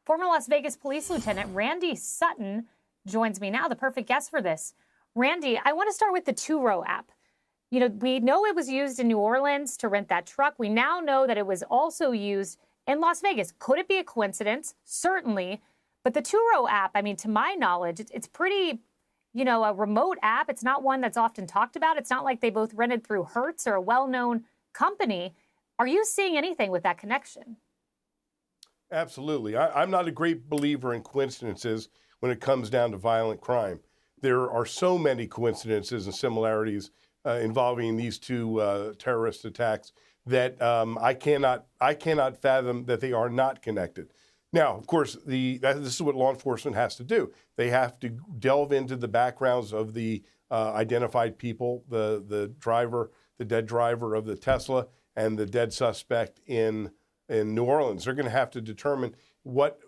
Former Las Vegas police lieutenant Randy Sutton joins me now, the perfect guest for this. Randy, I want to start with the two-row app. You know, we know it was used in New Orleans to rent that truck. We now know that it was also used in Las Vegas. Could it be a coincidence? Certainly. But the two-row app, I mean, to my knowledge, it's pretty, you know, a remote app. It's not one that's often talked about. It's not like they both rented through Hertz or a well-known company. Are you seeing anything with that connection? Absolutely. I'm not a great believer in coincidences when it comes down to violent crime. There are so many coincidences and similarities involving these two terrorist attacks that I cannot fathom that they are not connected. Now, of course, this is what law enforcement has to do. They have to delve into the backgrounds of the identified people, the driver, the dead driver of the Tesla, and the dead suspect in New Orleans. They're going to have to determine what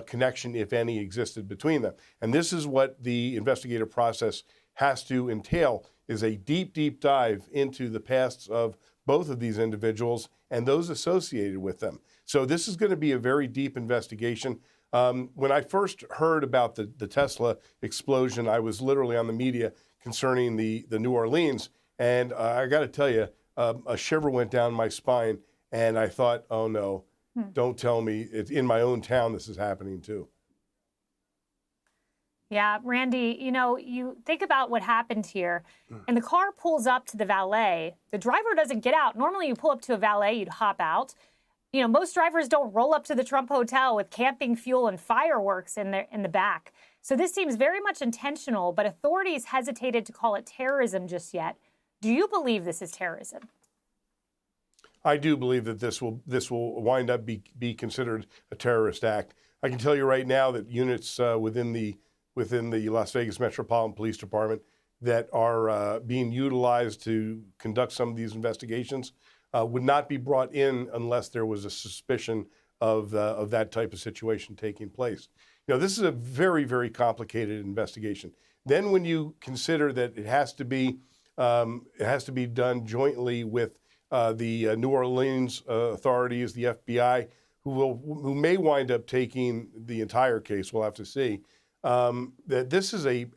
connection, if any, existed between them. And this is what the investigative process has to entail, is a deep, deep dive into the pasts of both of these individuals and those associated with them. So this is going to be a very deep investigation. When I first heard about the Tesla explosion, I was literally on the media concerning the New Orleans. And I got to tell you, a shiver went down my spine. And I thought, oh, no, don't tell me it's in my own town this is happening, too. Yeah, Randy, you know, you think about what happened here, and the car pulls up to the valet. The driver doesn't get out. Normally, you pull up to a valet, you'd hop out. You know, most drivers don't roll up to the Trump Hotel with camping fuel and fireworks in the back. So this seems very much intentional, but authorities hesitated to call it terrorism just yet. Do you believe this is terrorism? I do believe that this will wind up be considered a terrorist act. I can tell you right now that units within the Las Vegas Metropolitan Police Department that are being utilized to conduct some of these investigations would not be brought in unless there was a suspicion of that type of situation taking place. You know, this is a very, very complicated investigation. Then when you consider that it has to be done jointly with the New Orleans authorities, the FBI, who may wind up taking the entire case, we'll have to see, that this is a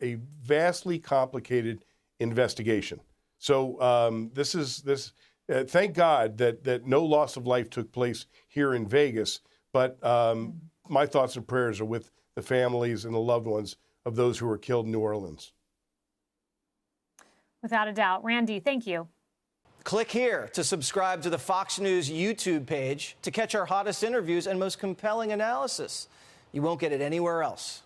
vastly complicated investigation. So thank God that no loss of life took place here in Vegas, but my thoughts and prayers are with the families and the loved ones of those who were killed in New Orleans. Without a doubt. Randy, thank you. Click here to subscribe to the Fox News YouTube page to catch our hottest interviews and most compelling analysis. You won't get it anywhere else.